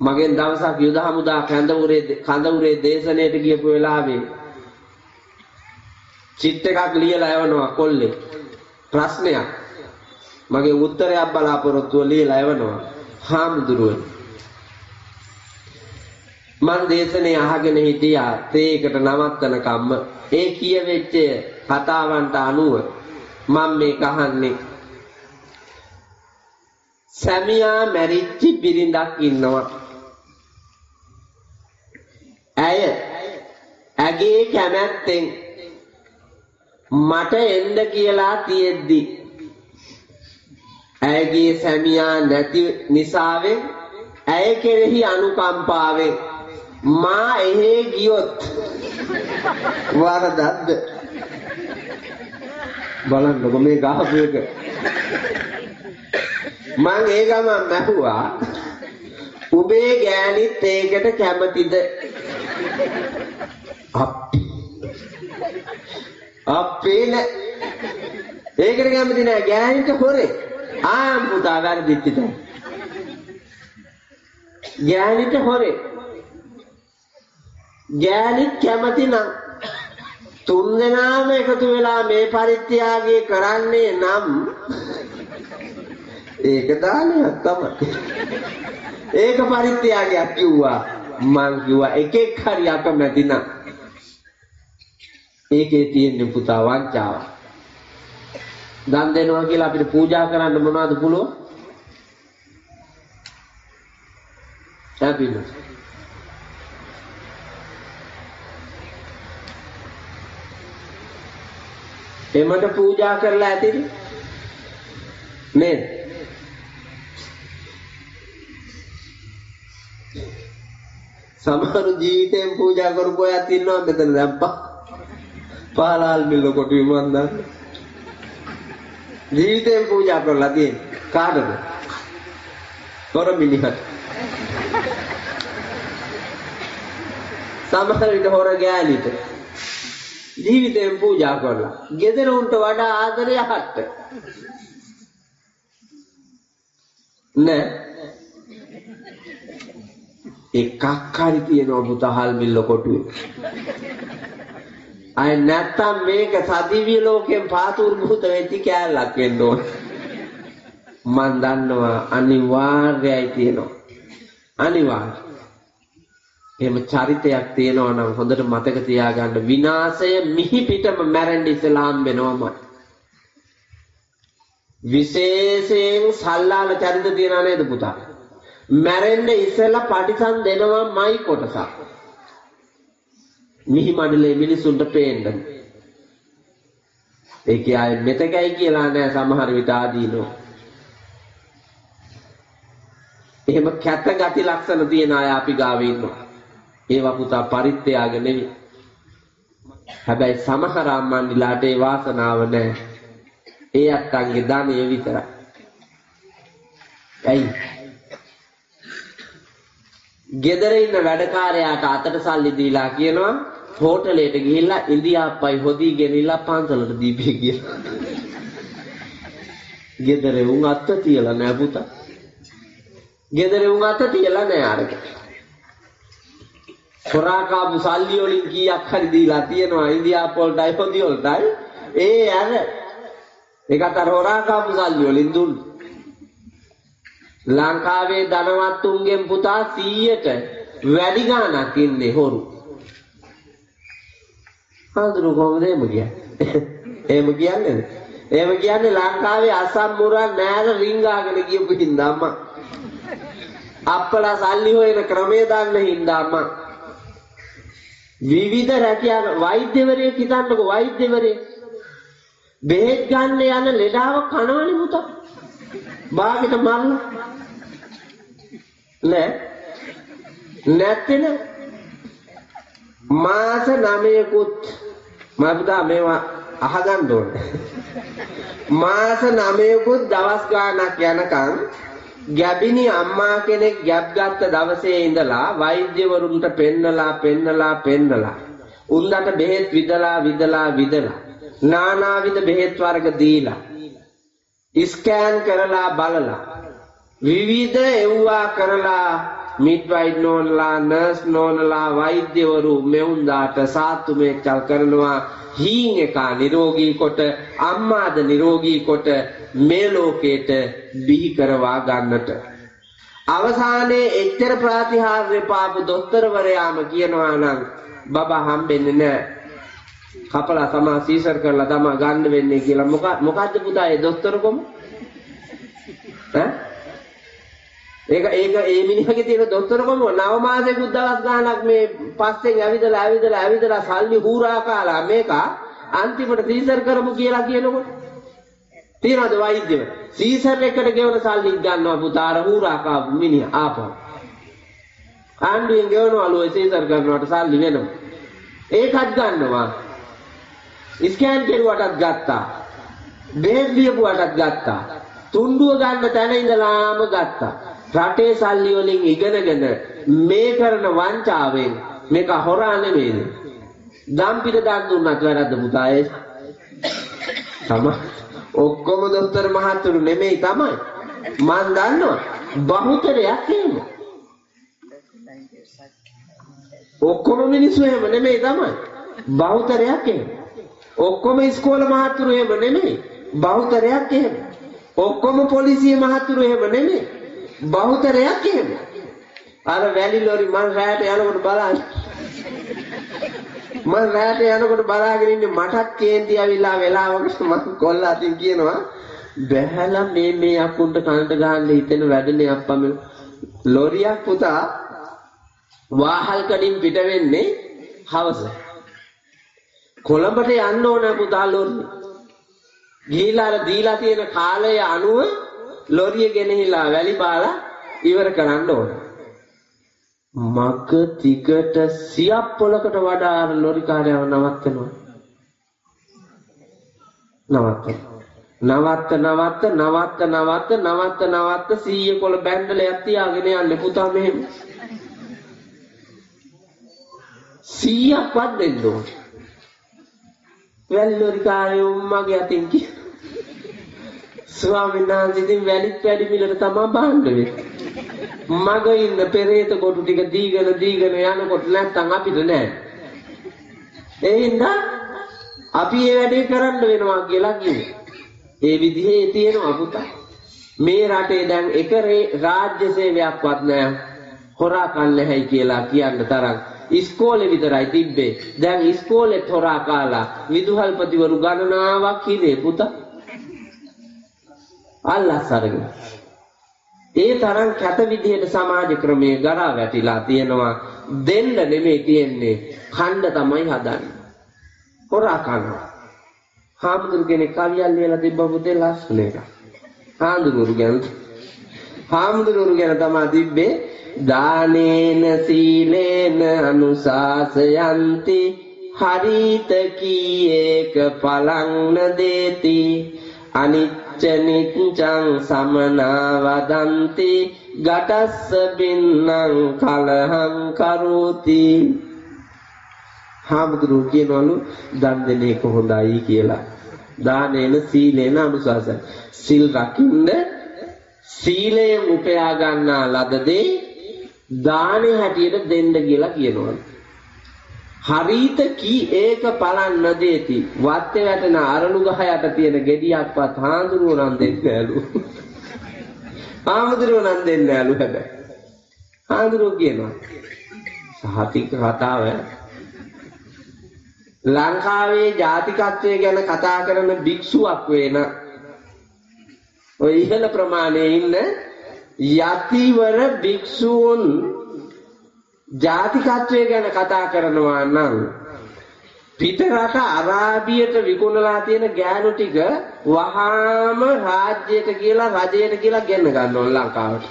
මගෙන් දවසක් යුද හමුදා කඳවුරේ දේශනයට ගියපු වෙලාවේ චිට් එකක් ලියලා එවනවා කොල්ලේ. ප්‍රශ්නයක්. මගේ උත්තරයක් බලාපොරොත්තුව ලියලා එවනවා. හාමුදුරුවනේ. මං දේශනේ අහගෙන හිටියා තේකට නවත්තන කම්ම. ඒ කියවෙච්ච කතාවන්ට අනුව මම මේක අහන්නේ. සැමියා මැරිච්ච බිරිඳක් ඉන්නවා. ඇගේ කැමැත්තෙන් මට එන්න කියලා තියෙද්දි ඇයගේ සැමියා නැති නිසාවෙන් ඇය කෙරෙහි අනුකම්පාවෙන් මා එහෙ ගියොත් වරදක්ද? බලන්නකො මේ ගහපු එක. මං ඒ ගමන් නැහුවා උඹේ ගෑණිත් ඒකට කැමතිද? අපේ නෑ. ඒකට කැමති නෑ. ගෑණිට හොරේ. පුතා වැරදිච්ච තැන. ගෑණිට හොරේ. ගෑණිත් කැමති නම් තුන් දෙනාම එකතු වෙලා මේ පරිත්‍යාගය කරන්නේ නම් ඒක දානයක් තමයි. ඒක පරිත්‍යාගයක් කිව්වා. මං කිව්වා එකෙක් හරි අකමැති නම් ඒකේ තියෙන පුතා වංචාව. දන් දෙනවා කියලා අපිට පූජා කරන්න මොනවද පුළුවන්? අපිට එමට පූජා කරලා ඇතිද නේද? සමහරු ජීවිතයෙන් පූජා කරපු අයත් ඉන්නවා මෙතන දැම්පා. පාලාල් මිල්ල කොටුවේ මන් දන්නේ. ජීවිතයෙන් පූජා කරලා තියෙන්නේ කාටද? තොර මිනිහට. සමහර විට හොර ගෑනිට ජීවිතයෙන් පූජා කරලා ගෙදර උන්ට වඩා ආදරය හට්ට නෑ. එකක් හරි තියෙනවා පුතහල් මිල්ල කොටුවේ. අය නැත්තම් මේක සදිව්‍ය ලෝකයෙන් පාතුර්භූත වෙච්ච කෑල්ලක් වෙන්න ඕන. මන් දන්නවා අනිවාර්යයි තියෙනවා. අනිවාර්ය. එහෙම චරිතයක් තියෙනවා නම් හොඳට මතක තියාගන්න විනාශය මිහි පිටම මැරෙන්න ඉස්සලා හම්බෙනවමයි. විශේෂයෙන් සල්ලාල චරිත තියනා නේද පුතා? මැරෙන්න ඉස්සලා පටිසන් දෙනවමයි කොටසක්. මිහි මඩලේ මිනිසුන්ට පේන්න. ඒකයි ආයේ මෙතකයි කියලා නෑ සමහර විට ආදීනෝ. එහෙම කැත ගති ලක්ෂණ තියෙන අය අපි ගාවේ ඉන්නවා. ඒවා පුතා පරිත්‍යාග නෙවෙයි. හැබැයි සමහර අම්මන්ඩිලාට ඒ වාසනාව නෑ. ඒ අත්තන්ගේ ධනෙ විතරයි. ඇයි? ගෙදර ඉන්න වැඩකාරයාට අතට සල්ලි දීලා කියනවා හෝටලයට ගිහිල්ලා ඉන්දියාප්පයි හොදී ගෙනිලා පන්සලට දීපේ කියලා. ගෙදර උන් අත තියලා නෑ පුතා. ගෙදර උන් අත තියලා නෑ අරක. හොරාකාපු සල්ලි වලින් කීයක් හරි දීලා තියෙනවා ඉන්දියාප්ප වලටයි හොදී වලටයි. ඒ අර ඒකට අර හොරාකාපු සල්ලි වලින් දුන්න. ලංකාවේ ධනවත්තුන්ගෙන් පුතා 100ට වැඩි ගාණක් ඉන්නේ හොරු. හඳුරු කොහොමද එහෙම කියන්නේ? එහෙම කියන්නේ? එහෙම කියන්නේ ලංකාවේ අසම්මුරන් නෑර රින්ගාගෙන ගියපු හින්දා අම්මා. අප්පලා සල්ලි හොයන ක්‍රමයේ දන්න හින්දා අම්මා. විවිධ රැකියාව වෛද්‍යවරයෙක් හිතන්නකෝ වෛද්‍යවරයෙක්. බෙහෙත් ගන්න යන ලෙඩාව කනවනේ පුතා. බාගෙට මරලා නෑ නැත්නම් මාස 9කුත් මම මේවා අහගන්න ඕනේ. මාස 9කුත් දවස් ගාණක් යනකම් ගැබිනි අම්මා කෙනෙක් ගැබ් ගත්ත දවසේ ඉඳලා වෛද්‍යවරුන්ට පෙන්නලා උන්දට බෙහෙත් විදලා නානාවිධ බෙහෙත් වර්ග දීලා ස්කෑන් කරලා බලලා විවිධ එව්වා කරලා මිඩ්වයිෆ් නෝනලා නර්ස් නෝනලා වෛද්‍යවරු මෙවුන්දාට සාත්තු මේචල් කරනවා හීන් එක නිරෝගී කොට අම්මාද නිරෝගී කොට මේ ලෝකයට බිහි කරවා ගන්නට අවසානයේ එච්චර ප්‍රතිහාර්ය පාපු දොස්තරවරයාම කියනවා නම් බබා හම්බෙන්නේ නැහැ කපලා තමා සීසර් කරලා තමා ගන්න වෙන්නේ කියලා මොකද්ද පුතා ඒ දොස්තරකම ඈ ඒක ඒ මිනිහගේ තියෙන දොස්තරකම 9 මාසෙකුත් දවස් ගාණක් මේ පස්සෙන් ඇවිදලා සල්ලි හූරා කාලා මේක අන්තිමට සීසර් කරමු කියලා කියනකොට තියනද වෛද්‍යව සීසර් එකට ගෙවන සල්ලි ගන්නවා පුතා අර හූරා කාපු මිනිහා ආපහු ආණ්ඩුවෙන් ගෙවනවලු ඒ සීසර් කරනවට සල්ලි වෙනවා ඒකත් ගන්නවා ස්කෑන් කෙරුවටත් ගත්තා බේත් ලියපුවටත් ගත්තා තුන්ඩුව ගන්න තැන ඉඳලාම ගත්තා රටේ සල්ලි වලින් ඉගෙනගෙන මේ කරන වංචාවෙන් මේක හොරා නෙමෙයිද දම් පිට දන් දුන්නත් වැරද්ද පුතා ඒ තමයි ඔක්කොම දොස්තර මහතුරු නෙමෙයි තමයි මන් දන්නවා බහුතරයක් එහෙම ඔක්කොම මිනිස්සු එහෙම නෙමෙයි තමයි බහුතරයක් එහෙම ඔක්කොම ඉස්කෝල මහතුරු එහෙම නෙමෙයි බහුතරයක් එහෙම ඔක්කොම පොලිසිය මහතුරු එහෙම නෙමෙයි බහුතරයක් එහෙම අර වැලි ලොරි මං රැයට යනකොට බලාගෙන ඉන්නේ මටත් කේන්ති ඇවිල්ලා වෙලාවකට මං කොල්ලා අතින් කියනවා බැහැලා මේ අකුන්ට කනට ගහන්න හිතෙන වැඩනේ අප්පා මේ ලොරියක් පුතා වාහල් කඩින් පිට වෙන්නේ හවස කොළඹට යන්න ඕන පුතා ලොරිය ගිහිලා දීලා තියෙන කාලය අනුව ලොරිය ගෙනහිලා වැලි බාලා ඉවර කරන්න ඕන මග තිකට සියක් පොලකට වඩා අර ලොරි කාර්යව නවත්තනවා නවත්ත 100 කොළ බැන්ඩලයක් තියාගෙන යන්නේ පුතා මෙහෙම 100ක්වත් දෙන්න ඕන වැලි ලොරි කාර්යෝ මගේ අතින් කි ස්වාමීන් වහන්සේ ඉතින් වැලිත් වැඩි මිලට තමයි බාන්න වෙන්නේ මග ඉන්න පෙරේත කොටු ටික දීගෙන යනකොට නැත්තම් අපිට නෑ ඒ හින්දා අපි මේ වැඩේ කරන්න වෙනවා කියලා කිව්වා ඒ විදිහේ තියෙනවා පුතා මේ රටේ දැන් එක රාජ්‍ය සේවයක්වත් නෑ හොරා කන්න හැයි කියලා කියන්න තරම් ඉස්කෝලේ විතරයි තිබ්බේ දැන් ඉස්කෝලෙත් හොරා කාලා විදුහල්පතිවරු ගණනාවක් ඉන්නේ පුතා අල්ලස් අරගෙන ඒ තරම් කැත විදිහට සමාජ ක්‍රමයේ ගරා වැටිලා තියෙනවා දෙන්න නෙමෙයි තියෙන්නේ ඛණ්ඩ තමයි හදන්නේ හොරා කනවා හාමුදුරු කෙනෙක් කවියක් ලියලා තිබ්බ පුතේ ලස්සන එක හාමුදුරු ගැන තමයි තිබ්බේ දානේන සීලේන අනුශාසයන්ති හරිත කීයක පලං නදේති අනිච්ච නිච්ඡං සමනා වදන්ති ගතස්ස බින්නං කලහං කරෝති හාමුදුරු කියනවලු දන් දෙන එක හොඳයි කියලා දානේන සීලේන අනුශාසන සිල් රකින්න සීලයෙන් උපයා ගන්නා ලද දේ දානේ හැටියට දෙන්න කියලා කියනවලු හරිත කී ඒක පලන් නදේති වත්තේ වැටෙන අරලු ගහ යට තියෙන ගෙඩියක්වත් හාමුදුරුවෝ නම් දෙන්නේ නෑලු හැබැයි හාමුදුරුවෝ කියනවා සහතික කතාව ලංකාවේ ජාතිකත්වය ගැන කතා කරන භික්ෂුවක් වෙන ඔය ඉහළ ප්‍රමාණයේ ඉන්න යතිවර භික්ෂූන් ජාතිකත්වය ගැන කතා කරනවා නම් පිටරට අරාබියට විකුණලා තියෙන ගෑනු ටික වහාම රාජ්‍යයට කියලා රජයට කියලා ගෙන්න ගන්න ඕන ලංකාවට.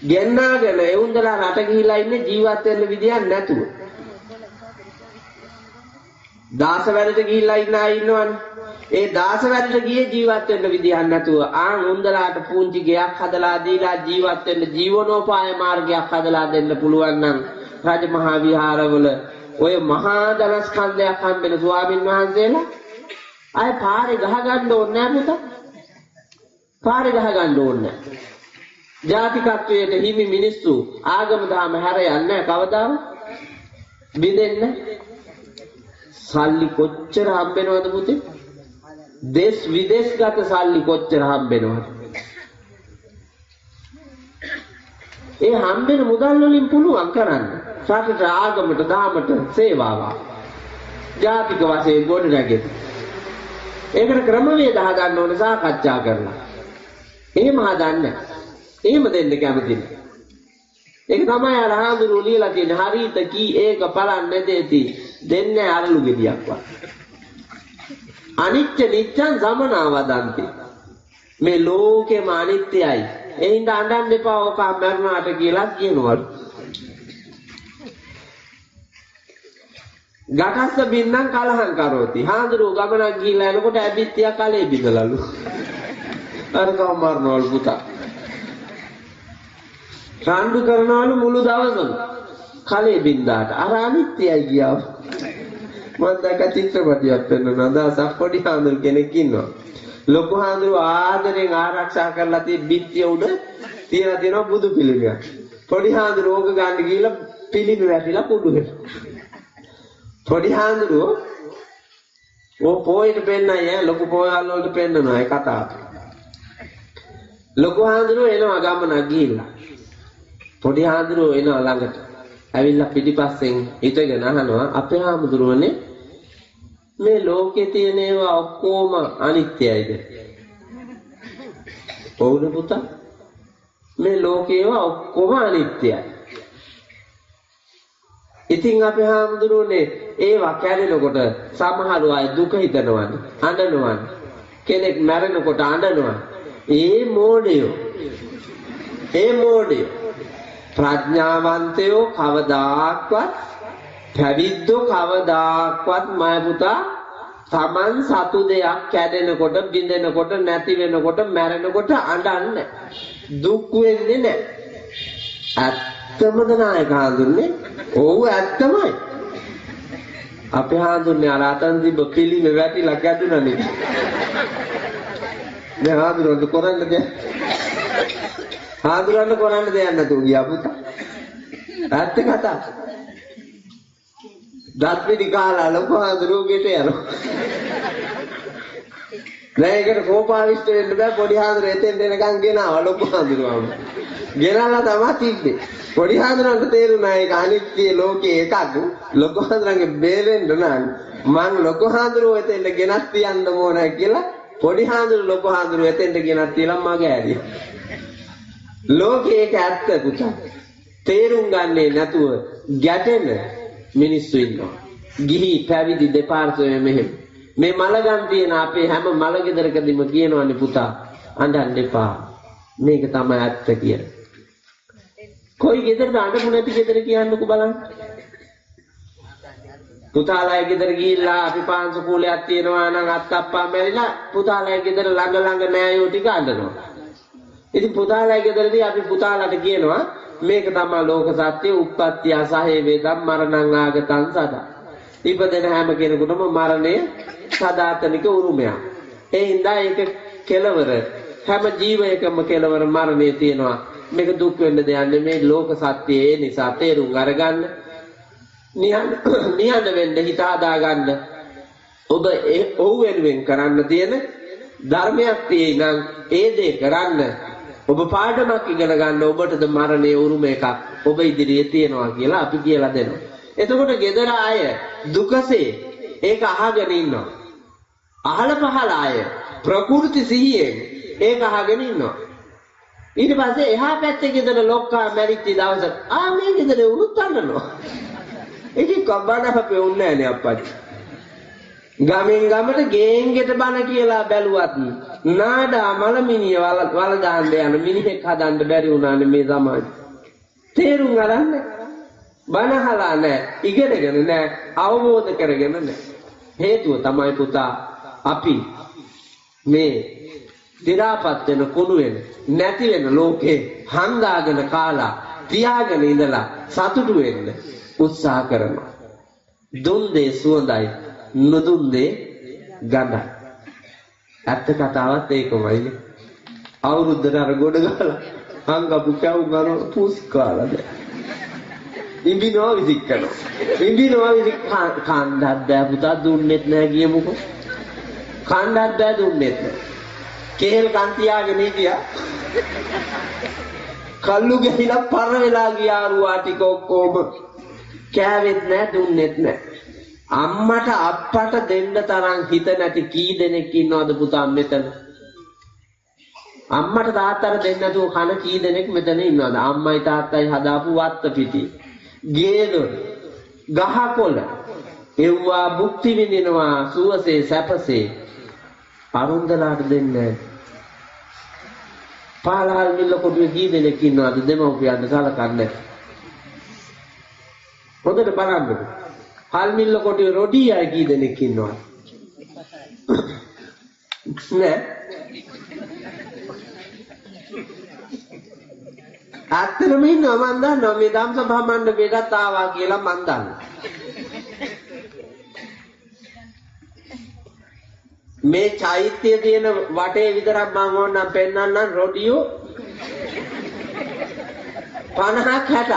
ගෙන්නාගෙන එවුන්දලා රට ගිහිලා ඉන්නේ ජීවත් වෙන්න විදියක් නැතුව. දාස වැඩට ගිහිල්ලා ඉන්න අය ඉන්නවනේ. ඒ දාස වැඩට ගියේ ජීවත් වෙන්න විදියක් නැතුව උන්දලාට පුංචි ගෙයක් හදලා දීලා ජීවත් වෙන්න ජීවනෝපාය මාර්ගයක් හදලා දෙන්න පුළුවන් නම් රජමහා විහාරවල ඔය මහා ධනස්කන්ධයක් හම්බෙන ස්වාමින් වහන්සේලා අය පාරේ ගහ ගන්න ඕනේ නැහැ පුතා. පාරේ ගහ ගන්න ඕනේ නැහැ. ජාතිකත්වයට හිමි මිනිස්සු ආගම දහම හැර යන්නේ කවදාම බින්දෙන්න. සල්ලි කොච්චර හම්බෙනවද පුතේ? දේශ විදේශගත සල්ලි කොච්චර හම්බෙනවද? ඒ හම්බෙන මුදල් වලින් පුළුවන් කරන්න රටට ආගමට දහමට සේවාවක් ජාතික වශයෙන් ගොඩ නැගෙන්න. ඒකට ක්‍රමවේද හදන්න ඕනේ සාකච්ඡා කරලා. එහෙම හදන්න. එහෙම දෙන්න කැමති නෑ. ඒක තමයි අර හාමුදුරුවෝ ලියලා තියෙන හරිත කී ඒක බලන්නේ දෙති දෙන්නේ අරලු ගෙඩියක් වත්. අනිත්‍ය නිත්‍යං සමනා වදන්ති. මේ ලෝකෙම අනිත්‍යයි. ඒ හින්දා අඬන්න එපා ඔක මරණාට කියලා කියනවලු. ගටස්ස බින්නම් කලහං කරෝති. හාමුදුරුවෝ ගමනක් ගිහිල්ලා එනකොට ඇබිත්තිය කලේ බිඳලලු. අර කව මරනවලු පුතා. රණ්ඩු කරනවලු මුළු දවසම කලේ බින්දාට. අර අනිත්‍යයි ගියා. මම දැක්ක චිත්‍රපටියක් වෙනවා. දවසක් පොඩි හාමුදුරු කෙනෙක් ඉන්නවා. ලොකු හාමුදුරු ආදරෙන් ආරක්ෂා කරලා තියෙන බිත්තිය උඩ තියලා තියෙනවා බුදු පිළිමයක්. පොඩි හාමුදුරු ඕක ගන්න ගිහලා පිළිම වැටිලා කුඩු වෙනවා. පොඩි හාමුදුරු ඕ පොයිට පෙන්නයි ලොකු පොයල් වලට පෙන්නනවා ඒ කතාව. ලොකු හාමුදුරු එනවා ගමනක් ගිහිල්ලා. පොඩි හාමුදුරු එනවා ළඟට. ඇවිල්ලා පිටිපස්සෙන් හිටගෙන අහනවා අපේ හාමුදුරුවනේ මේ ලෝකේ තියෙන ඒවා ඔක්කොම අනිත්‍යයිද? ඔව්ද පුතා? මේ ලෝකේ ඒවා ඔක්කොම අනිත්‍යයි. ඉතින් අපේ හාමුදුරුවනේ ඒවා කැඩෙනකොට සමහර අය දුක හිතනවනේ, අඬනවනේ. කෙනෙක් මැරෙනකොට අඬනවා. ඒ මෝඩයෝ. ප්‍රඥාවන්තයෝ කවදාක්වත් පැවිද්දෝ කවදාක්වත් මය පුතා Taman සතු දෙයක් කැඩෙනකොට බිඳෙනකොට නැති වෙනකොට මැරෙනකොට අඬන්නේ දුක් වෙන්නේ නැහැ. ඇත්තමද නායක හඳුන්නේ? ඔව් ඇත්තමයි. අපේ හඳුන්නේ අර අතන් තිබ්බ පිළිම වැටිලා ගැදුණනේ. දැන් හඳුරන්න කරන්න දෙයක්. හඳුරන්න කරන්න දෙයක් නැතුව ගියා පුතා. ඇත්ත කතා. දත් පිටි කාලා ලොකු හඳුරුගෙට යනවා. දැන් ඒකට කෝපාවිෂ්ඨ වෙන්න බෑ පොඩි හඳුරු එතෙන් දෙනකන් ගෙනාවා ලොකු හඳුරුවම. ගෙනල්ලා තමයි තිබ්බේ. පොඩි හඳුරන්ට තේරුණා ඒක අනිත්‍ය ලෝකේ එකක්. ලොකු හඳුරන්ගේ බේරෙන්න නම් මං ලොකු හඳුරුව එතෙන් ගෙනත් තියන්න ඕන කියලා පොඩි හඳුරු ලොකු හඳුරු එතෙන්ට ගෙනත් තියලා මගේ ඇරිය. ලෝකේ ඒක ඇත්ත පුතා. තේරුම් ගන්නේ නැතුව ගැටෙන මිනිස්සු ඉන්නවා. ගිහි පැවිදි දෙපාර්ශ්වයේ මෙහෙම. මේ මලගම් තියෙන අපේ හැම මල ගෙදරකදීම කියනවනේ පුතා අඬන්න එපා. මේක තමයි ඇත්ත කියලා. කොයි ගෙදරද අඬමු නැති ගෙදර කියන්නකෝ බලන්න. පුතාලයි ගෙදර ගිහිල්ලා අපි පාන්සු කූලයක් තියනවා නම් අත්තප්පා මැරිලා පුතාලයි ගෙදර ළඟ නෑයෝ ටික අඬනවා. ඉතින් පුතාලයි ගෙදරදී අපි පුතාලට කියනවා මේක තමයි ලෝක සත්‍ය උප්පත්ති අසහේ වේදම් මරණං ආගතං සදා. ඉපදෙන හැම කෙනෙකුටම මරණය සදාතනික උරුමයක්. ඒ හින්දා ඒක කෙලවර හැම ජීවයකම කෙලවර මරණය තියෙනවා. මේක දුක් වෙන්න දෙයක් නෙමේ ලෝක සත්‍ය. ඒ නිසා තේරුම් අරගන්න. නිහඬ වෙන්න හිත හදා ගන්න. ඔබ ඔව් වෙනුවෙන් කරන්න තියෙන ධර්මයක් තියෙයි නම් ඒ දේ කරන්න. ඔබ පාඩමක් ඉගෙන ගන්න. ඔබටද මරණයේ උරුම එකක් ඔබ ඉදිරියේ තියෙනවා කියලා අපි කියලා දෙනවා. එතකොට ගෙදර අය දුකසේ ඒක අහගෙන ඉන්නවා. අහල පහල අය ප්‍රකෘති සිහියෙන් ඒක අහගෙන ඉන්නවා. ඊට පස්සේ එහා පැත්තේ ගෙදර ලොක්කා මැරිච්ච දවසට මේ ගෙදර උනුත් අඬනවා. ඉතින් කබ්බන අපේ උන්නේ නැහැ අප්පච්චි. ගමෙන් ගමට ගේන්ගෙට බන කියලා බැලුවත් නාඩා මලමිනිය වල දාන්න යන මිනිහෙක් හදන්න බැරි වුණානේ මේ සමාජෙ. තේරුම් ගන්න බනහලා නැහැ, ඉගෙනගෙන නැහැ, අවබෝධ කරගෙන නැහැ. හේතුව තමයි පුතා අපි මේ දිරාපත් වෙන කුණු වෙන නැති වෙන ලෝකේ හංගාගෙන කාලා තියාගෙන ඉඳලා සතුටු වෙන්න උත්සාහ කරනවා. දුන් දේ සුවඳයි, නොදුන් දේ ගඳයි. ඇත්ත කතාවත් ඒකමයි. අවුරුද්දට අර ගොඩ ගහලා අංගපු කැව් ගන පුස් කාලා දැන්. ඉඹිනවා විසිකනවා. ඉඹිනවා විසික කණ්ඩක් බෑ පුතා දුන්නෙත් නෑ කියමුකෝ. කණ්ඩක් බෑ දුන්නෙත් නෑ. කේල් කන් තියාගෙන හිටියා. කල්ලු ගහිලා පර වෙලා ගියාරුවා ටික ඔක්කොම. කෑවෙත් නෑ දුන්නෙත් නෑ. අම්මට අප්පට දෙන්න තරම් හිත නැති කී දෙනෙක් ඉන්නවද පුතා මෙතන? අම්මට තාත්තට දෙන්න නැතුව කන කී දෙනෙක් මෙතන ඉන්නවද? අම්මයි තාත්තයි හදාපු වත්ත පිටි. ගේදොර ගහකොළ එව්වා භුක්ති විඳිනවා සුවසේ සැපසේ. අරුන්දලාට දෙන්නේ නැහැ. පාලාල් මිල්ල කොටුවේ කී දෙනෙක් ඉන්නවද දෙමව්පියන්ට සලකන්නේ? හොඳට බලන්නකෝ. හල් මිල්ල කොටුවේ රොඩි අය කී දෙනෙක් ඉන්නවද? නෑ. ඇත්තටම ඉන්නවා මන් දන්නවා මේ ධම්සභා මණ්ඩපයටත් ආවා කියලා මන් දන්නවා. මේ චෛත්‍යයේ තියෙන වටේ විතරක් මම ඕනනම් පෙන්නන්නම් රොඩියෝ 50ක් 60ක්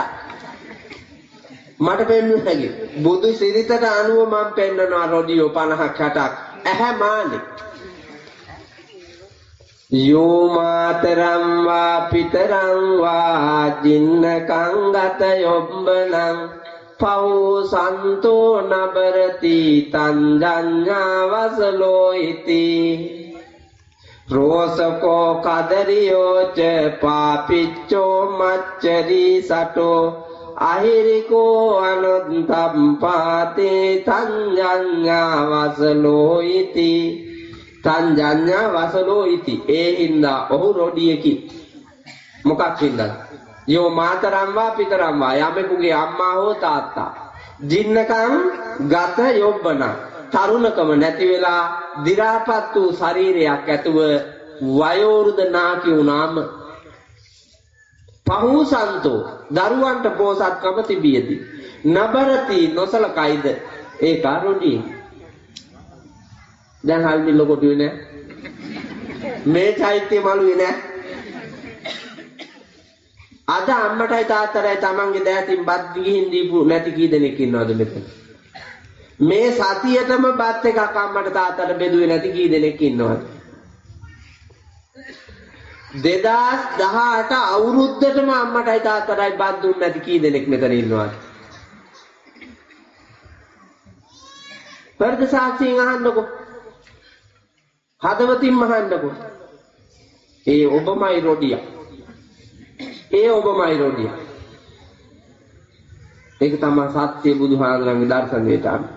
මට පෙන්වන්න හැකි. බුදු සිරිතට අනුව මම පෙන්නනවා රොඩියෝ 50ක් 60ක්. ඇහැ මානේ. යෝ මාතරම් වා පිතරම් වා ජින්නකං ගත යොබ්බනං පව් සන්තෝ නබරති තංජඤ්ඤා වසලෝ ඉති රෝසකෝ කදරියෝ ච පාපිච්චෝ මච්චරි සටෝ අහිරිකෝ අනුත්තම් පාතේ තංජඤ්ඤා වසලෝ ඉති තංජඤ්ඤා වසලෝ ඉති. ඒ හින්දා ඔහු රොඩියකි. මොකක් හින්දාද? යෝ මාතරම් වා පිතරම් වා යමෙකුගේ අම්මා හෝ තාත්තා ජින්නකම් ගත යොබ්බන තරුණකම නැති වෙලා දි รา පත් වූ ශරීරයක් ඇතුව වයෝවෘද නාකි වුණාම පහූසන්තෝ දරුවන්ට පෝසත්කම තිබියදී නබරති නොසලකයිද ඒ කාරොඩිය. දැන් හල්මි ලොකොටුවේ නෑ මේ චෛත්‍ය මළුවේ නෑ. අද අම්මටයි තාත්තටයි තමන්ගේ දෑතින් බත් ගිහින් දීපු නැති කී දෙනෙක් ඉන්නවද මෙතන? මේ සතියටම බත් එකක් අම්මට තාත්තට බෙදුවේ නැති කී දෙනෙක් ඉන්නවද? 2018 අවුරුද්දටම අම්මටයි තාත්තටයි බත් දුන්නේ නැති කී දෙනෙක් මෙතන ඉන්නවද? වර්ධ සාක්ෂියෙන් අහන්නකෝ. හදවතින්ම අහන්නකෝ. ඒ ඔබමයි රොඩියා. ඒ ඔබමයි රොඩියා. ඒක තමයි සත්‍ය බුදුහාමුදුරන්ගේ දර්ශනයට අනුව.